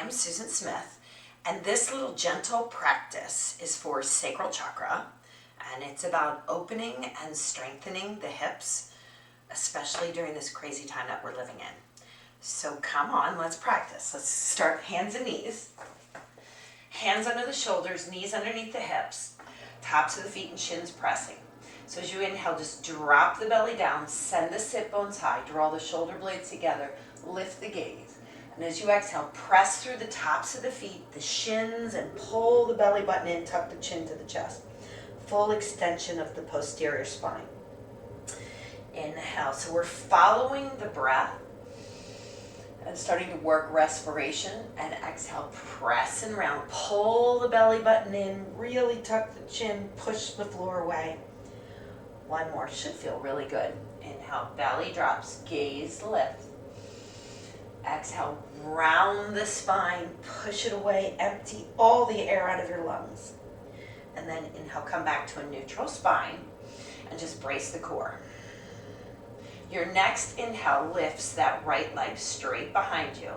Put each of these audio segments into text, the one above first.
I'm Susan Smith, and this little gentle practice is for Sacral Chakra, and it's about opening and strengthening the hips, especially during this crazy time that we're living in. So come on, let's practice. Let's start hands and knees. Hands under the shoulders, knees underneath the hips, tops of the feet and shins pressing. So as you inhale, just drop the belly down, send the sit bones high, draw the shoulder blades together, lift the gaze. And as you exhale, press through the tops of the feet, the shins, and pull the belly button in, tuck the chin to the chest. Full extension of the posterior spine. Inhale. So we're following the breath and starting to work respiration. And exhale, press and round. Pull the belly button in, really tuck the chin, push the floor away. One more. Should feel really good. Inhale, belly drops, gaze lift. Exhale, round the spine, push it away, empty all the air out of your lungs. And then inhale, come back to a neutral spine and just brace the core. Your next inhale lifts that right leg straight behind you.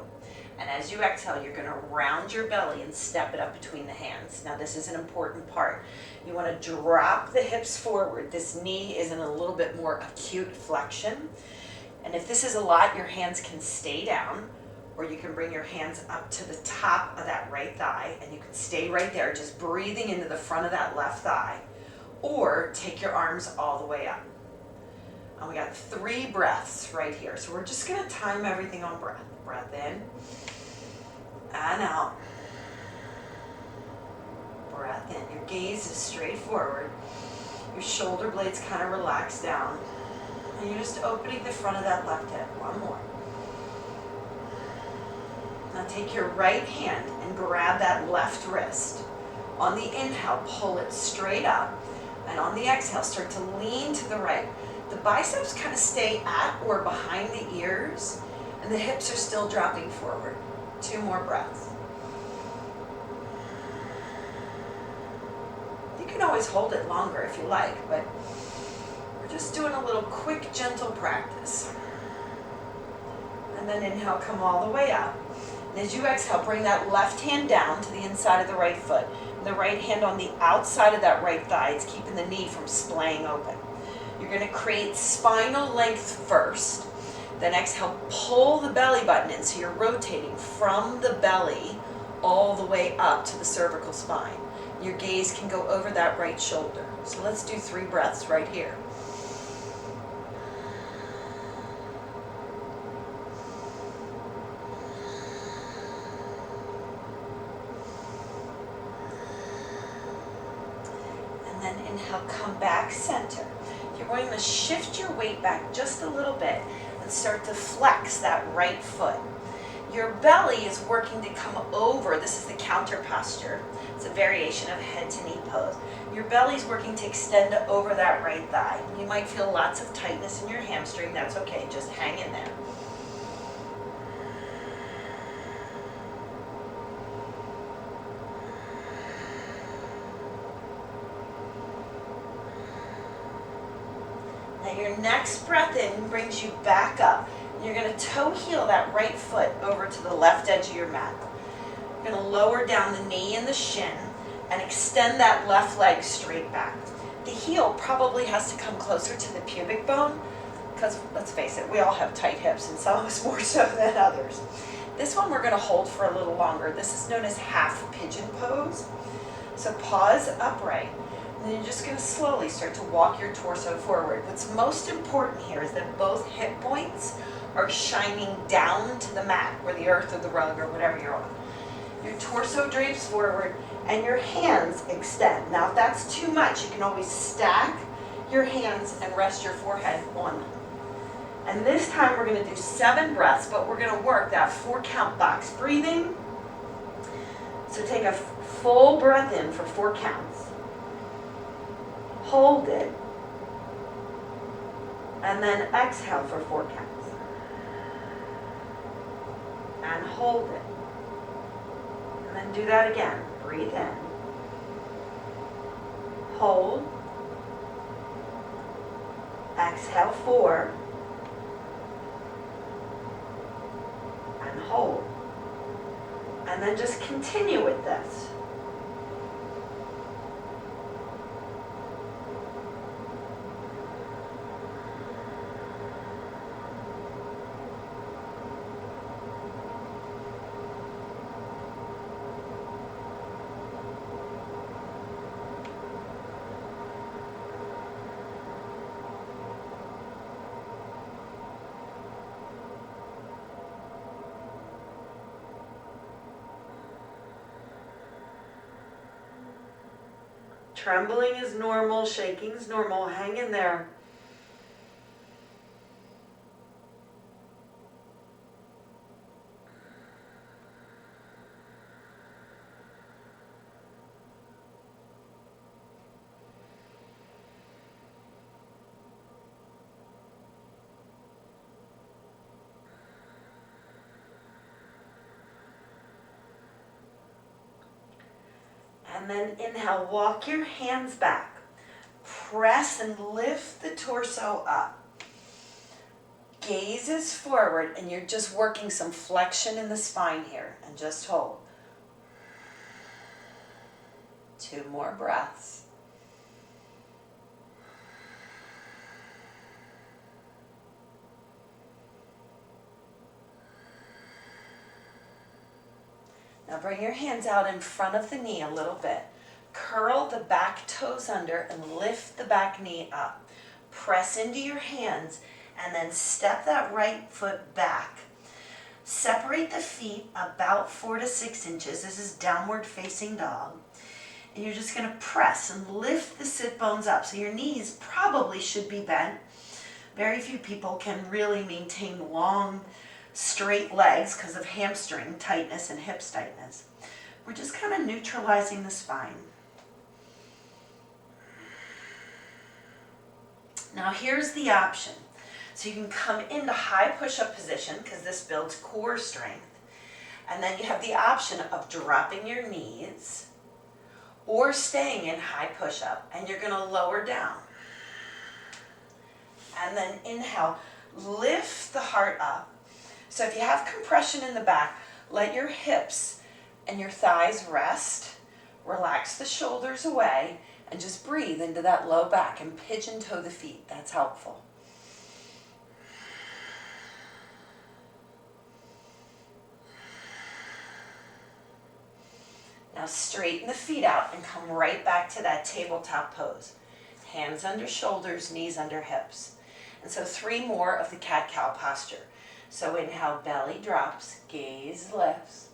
And as you exhale, you're going to round your belly and step it up between the hands. Now this is an important part. You want to drop the hips forward. This knee is in a little bit more acute flexion. And if this is a lot, your hands can stay down, or you can bring your hands up to the top of that right thigh, and you can stay right there, just breathing into the front of that left thigh, or take your arms all the way up. And we got 3 breaths right here. So we're just going to time everything on breath. Breath in and out. Breath in. Your gaze is straight forward. Your shoulder blades kind of relax down. And you're just opening the front of that left hip. One more. Now take your right hand and grab that left wrist. On the inhale, pull it straight up. And on the exhale, start to lean to the right. The biceps kind of stay at or behind the ears, and the hips are still dropping forward. 2 more breaths. You can always hold it longer if you like, but just doing a little quick, gentle practice. And then inhale, come all the way up. And as you exhale, bring that left hand down to the inside of the right foot. And the right hand on the outside of that right thigh. It's keeping the knee from splaying open. You're going to create spinal length first. Then exhale, pull the belly button in. So you're rotating from the belly all the way up to the cervical spine. Your gaze can go over that right shoulder. So let's do 3 breaths right here. And then inhale, come back center. You're going to shift your weight back just a little bit and start to flex that right foot. Your belly is working to come over. This is the counter posture. It's a variation of head to knee pose. Your belly's working to extend over that right thigh. You might feel lots of tightness in your hamstring. That's okay. Just hang in there. Now your next breath in brings you back up. You're going to toe heel that right foot over to the left edge of your mat. You're going to lower down the knee and the shin and extend that left leg straight back. The heel probably has to come closer to the pubic bone because, let's face it, we all have tight hips and some of us more so than others. This one we're going to hold for a little longer. This is known as half pigeon pose. So pause upright. And then you're just going to slowly start to walk your torso forward. What's most important here is that both hip points are shining down to the mat or the earth or the rug or whatever you're on. Your torso drapes forward and your hands extend. Now if that's too much, you can always stack your hands and rest your forehead on them. And this time we're going to do 7 breaths, but we're going to work that 4 count box breathing. So take a full breath in for 4 counts. Hold it. And then exhale for 4 counts. And hold it. And then do that again. Breathe in. Hold. Exhale 4. And hold. And then just continue with this. Trembling is normal, shaking is normal. Hang in there. And then inhale, walk your hands back. Press and lift the torso up. Gaze is forward, and you're just working some flexion in the spine here. And just hold. 2 more breaths. Now bring your hands out in front of the knee a little bit. Curl the back toes under and lift the back knee up. Press into your hands and then step that right foot back. Separate the feet about 4 to 6 inches. This is downward facing dog. And you're just going to press and lift the sit bones up. So your knees probably should be bent. Very few people can really maintain long, straight legs because of hamstring tightness and hips tightness. We're just kind of neutralizing the spine. Now here's the option. So you can come into high push-up position because this builds core strength. And then you have the option of dropping your knees or staying in high push-up, and you're going to lower down. And then inhale, lift the heart up. So if you have compression in the back, let your hips and your thighs rest. Relax the shoulders away and just breathe into that low back and pigeon toe the feet. That's helpful. Now straighten the feet out and come right back to that tabletop pose. Hands under shoulders, knees under hips. And so 3 more of the cat-cow posture. So inhale, belly drops, gaze lifts.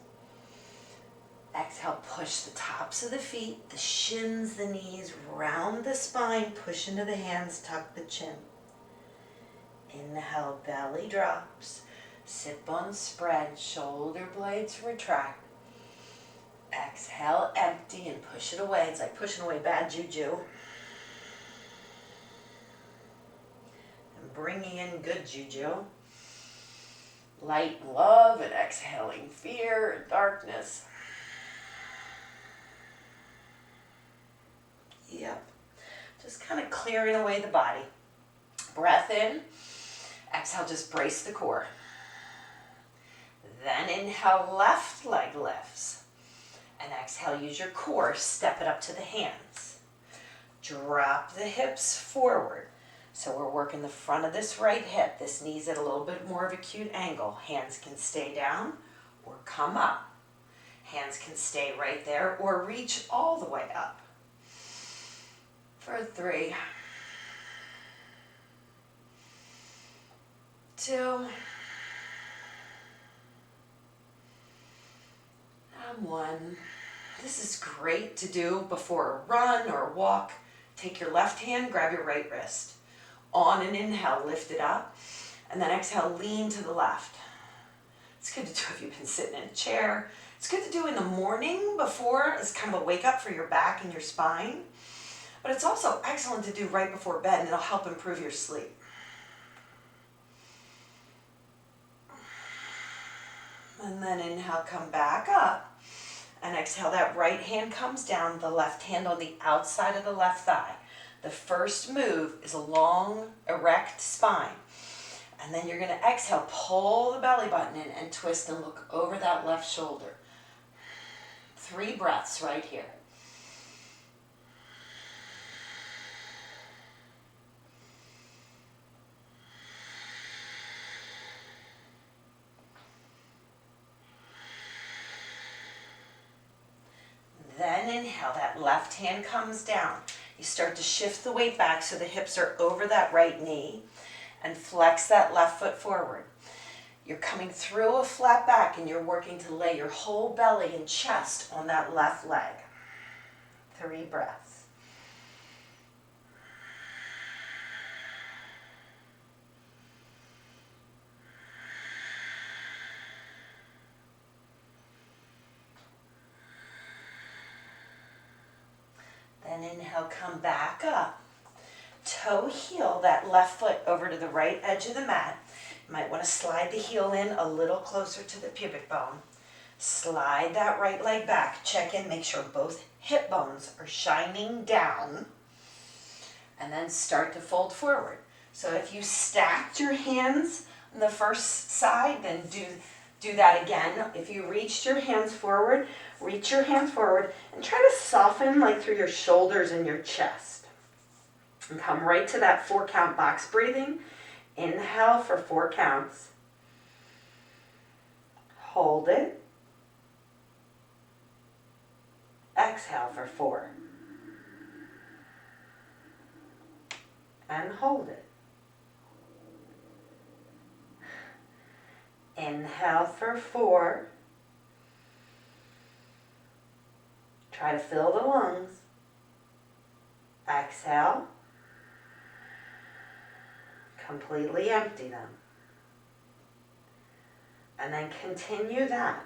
Exhale, push the tops of the feet, the shins, the knees, round the spine, push into the hands, tuck the chin. Inhale, belly drops, sit bones spread, shoulder blades retract. Exhale, empty and push it away. It's like pushing away bad juju. And bringing in good juju. Light and love, and exhaling fear and darkness. Yep. Just kind of clearing away the body. Breath in. Exhale, just brace the core. Then inhale, left leg lifts. And exhale, use your core, step it up to the hands. Drop the hips forward. So we're working the front of this right hip. This knee's at a little bit more of a acute angle. Hands can stay down or come up. Hands can stay right there or reach all the way up. For 3, 2, and 1. This is great to do before a run or a walk. Take your left hand, grab your right wrist. On an inhale, lift it up. And then exhale, lean to the left. It's good to do if you've been sitting in a chair. It's good to do in the morning before as kind of a wake up for your back and your spine. But it's also excellent to do right before bed, and it'll help improve your sleep. And then inhale, come back up. And exhale, that right hand comes down, the left hand on the outside of the left thigh. The first move is a long, erect spine. And then you're going to exhale, pull the belly button in and twist and look over that left shoulder. 3 breaths right here. Then inhale, that left hand comes down. You start to shift the weight back so the hips are over that right knee and flex that left foot forward. You're coming through a flat back and you're working to lay your whole belly and chest on that left leg. 3 breaths. Then inhale, come back up. Toe heel that left foot over to the right edge of the mat. You might want to slide the heel in a little closer to the pubic bone. Slide that right leg back. Check in, make sure both hip bones are shining down. And then start to fold forward. So if you stacked your hands on the first side, then do that again. If you reached your hands forward, reach your hands forward and try to soften like through your shoulders and your chest. And come right to that 4 count box breathing. Inhale for 4 counts. Hold it. Exhale for 4. And hold it. Inhale for 4. Try to fill the lungs. Exhale. Completely empty them. And then continue that.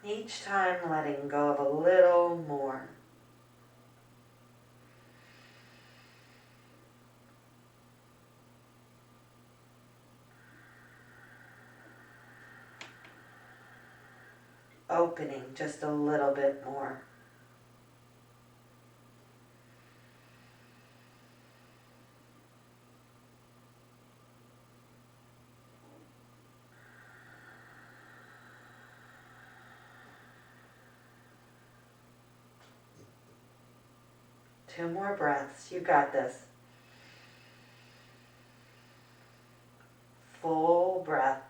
Each time letting go of a little more. Opening just a little bit more. Two more breaths. You got this. Full breath.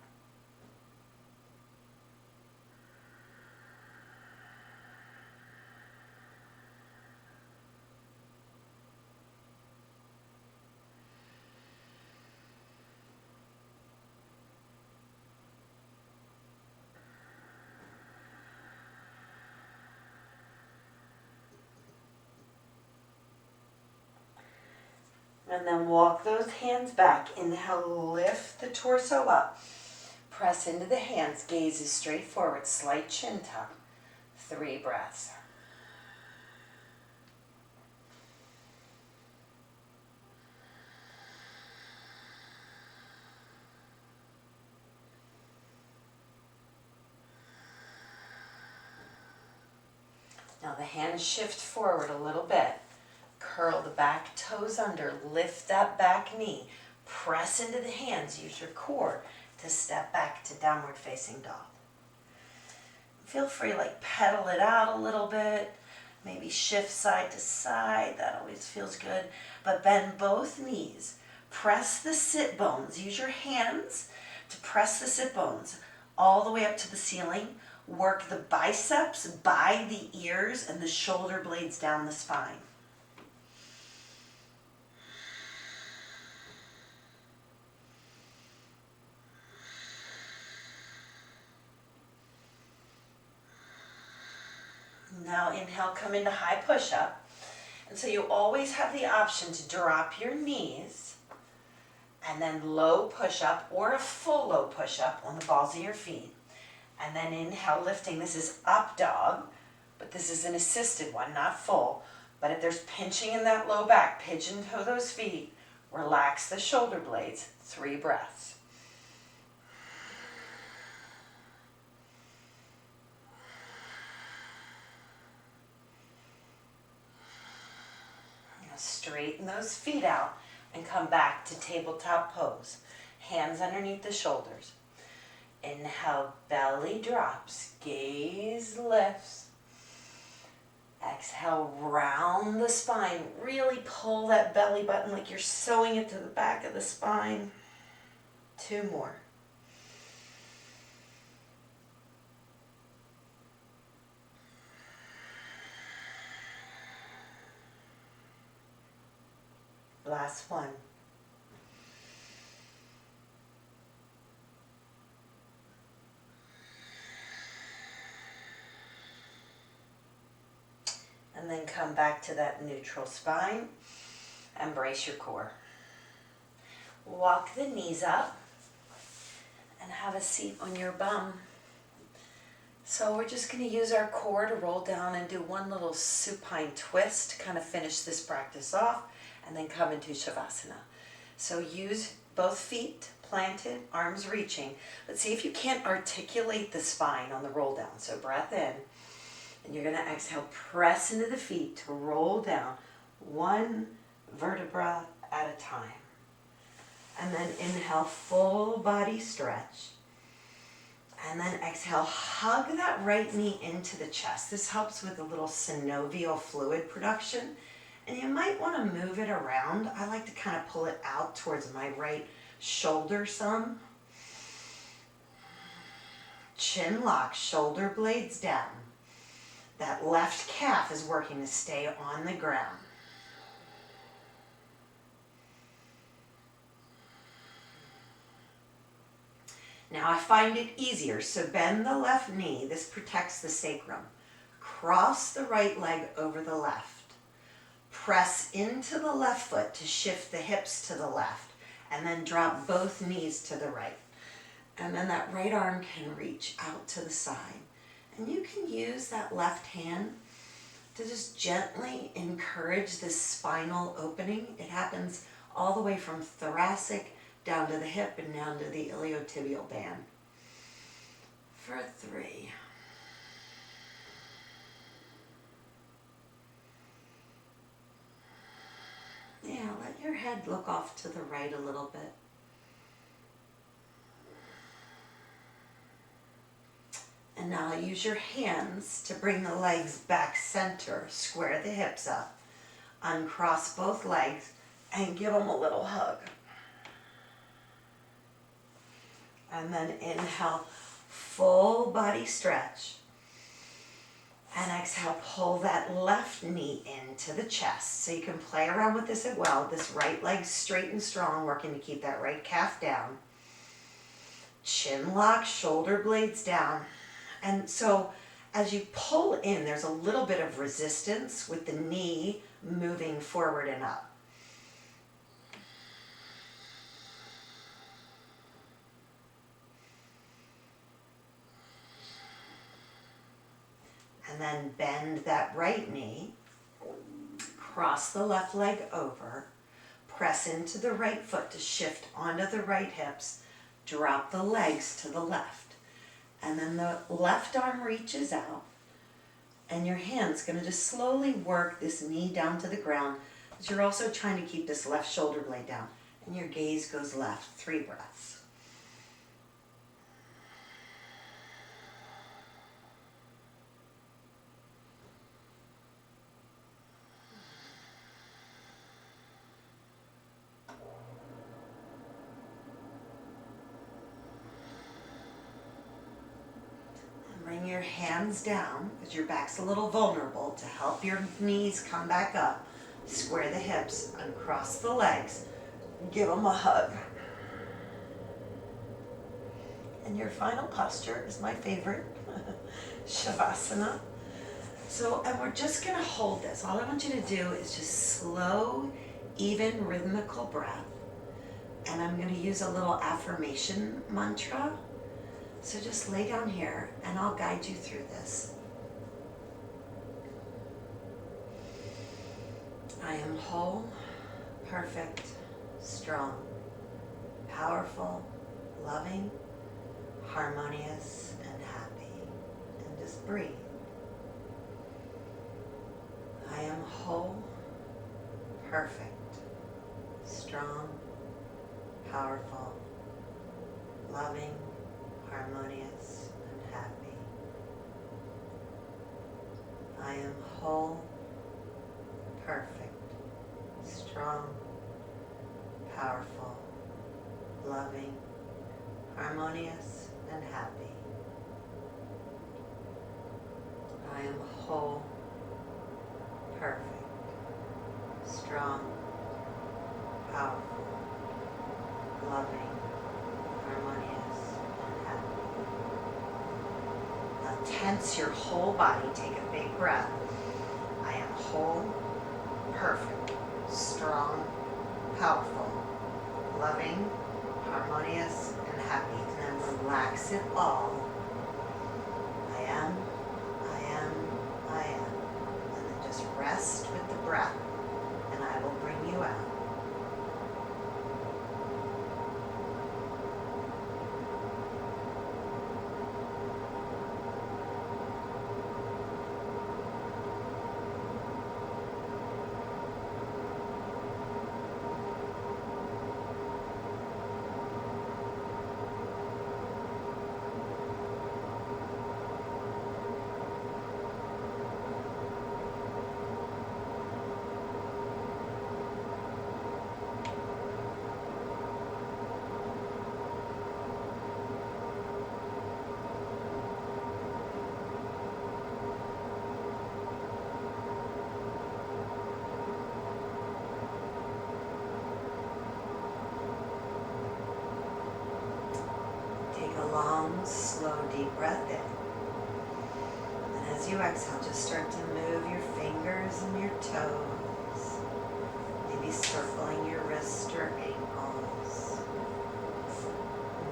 And then walk those hands back. Inhale, lift the torso up. Press into the hands, gaze is straight forward, slight chin tuck. 3 breaths. Now the hands shift forward a little bit. Curl the back toes under, lift that back knee, press into the hands, use your core to step back to downward facing dog. Feel free to pedal it out a little bit, maybe shift side to side, that always feels good, but bend both knees, press the sit bones, use your hands to press the sit bones all the way up to the ceiling, work the biceps by the ears and the shoulder blades down the spine. Now inhale, come into high push-up. And so you always have the option to drop your knees and then low push-up or a full low push-up on the balls of your feet. And then inhale, lifting. This is up dog, but this is an assisted one, not full. But if there's pinching in that low back, pigeon toe those feet, relax the shoulder blades. 3 breaths. Straighten those feet out and come back to tabletop pose. Hands underneath the shoulders. Inhale, belly drops, gaze lifts. Exhale, round the spine. Really pull that belly button like you're sewing it to the back of the spine. 2 more. Last one. And then come back to that neutral spine. Embrace your core. Walk the knees up and have a seat on your bum. So we're just going to use our core to roll down and do one little supine twist to kind of finish this practice off, and then come into Shavasana. So use both feet planted, arms reaching, but see if you can't articulate the spine on the roll down. So breath in, and you're going to exhale, press into the feet to roll down 1 vertebra at a time. And then inhale, full body stretch. And then exhale, hug that right knee into the chest. This helps with a little synovial fluid production. And you might want to move it around. I like to kind of pull it out towards my right shoulder some. Chin lock, shoulder blades down. That left calf is working to stay on the ground. Now I find it easier, so bend the left knee. This protects the sacrum. Cross the right leg over the left. Press into the left foot to shift the hips to the left, and then drop both knees to the right. And then that right arm can reach out to the side. And you can use that left hand to just gently encourage this spinal opening. It happens all the way from thoracic down to the hip and down to the iliotibial band. For 3. Yeah, let your head look off to the right a little bit. And now use your hands to bring the legs back center. Square the hips up. Uncross both legs and give them a little hug. And then inhale, full body stretch. And exhale, pull that left knee into the chest. So you can play around with this as well. This right leg straight and strong, working to keep that right calf down. Chin lock, shoulder blades down. And so as you pull in, there's a little bit of resistance with the knee moving forward and up. And then bend that right knee, cross the left leg over, press into the right foot to shift onto the right hips, drop the legs to the left. And then the left arm reaches out, and your hand's going to just slowly work this knee down to the ground, but you're also trying to keep this left shoulder blade down. And your gaze goes left. 3 breaths. Bring your hands down because your back's a little vulnerable to help your knees come back up. Square the hips, uncross the legs, give them a hug. And your final posture is my favorite, Shavasana. So, and we're just going to hold this. All I want you to do is just slow, even, rhythmical breath. And I'm going to use a little affirmation mantra. So just lay down here and I'll guide you through this. I am whole, perfect, strong, powerful, loving, harmonious, and happy. And just breathe. I am whole, perfect, strong. strong, powerful, loving, harmonious, and happy. I am whole, perfect, strong, powerful, loving, harmonious, and happy. I am whole, perfect, strong, powerful, loving, harmonious, and happy. Now tense your whole body. Take a big breath. I am whole, perfect, strong, powerful, loving, harmonious, and happy. And then relax it all. I am. And then just rest with the breath, and I will bring you out. Long, slow, deep breath in. And as you exhale, just start to move your fingers and your toes. Maybe circling your wrists or ankles.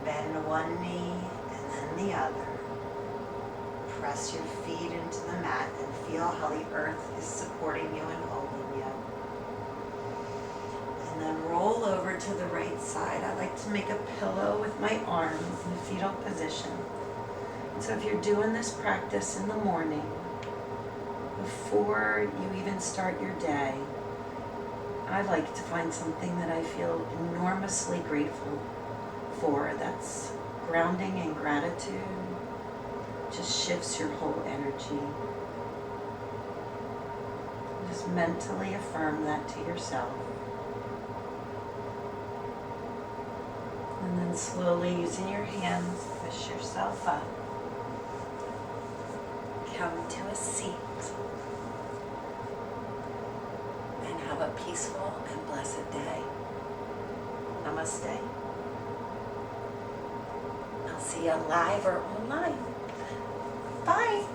Bend one knee and then the other. Press your feet into the mat and feel how the earth is supporting you and holding you. And then roll over to the right side. I like to make a pillow with my arms in a fetal position. So if you're doing this practice in the morning, before you even start your day, I like to find something that I feel enormously grateful for. That's grounding and gratitude. Just shifts your whole energy. Just mentally affirm that to yourself. And then slowly, using your hands, push yourself up. Come to a seat. And have a peaceful and blessed day. Namaste. I'll see you live or online. Bye.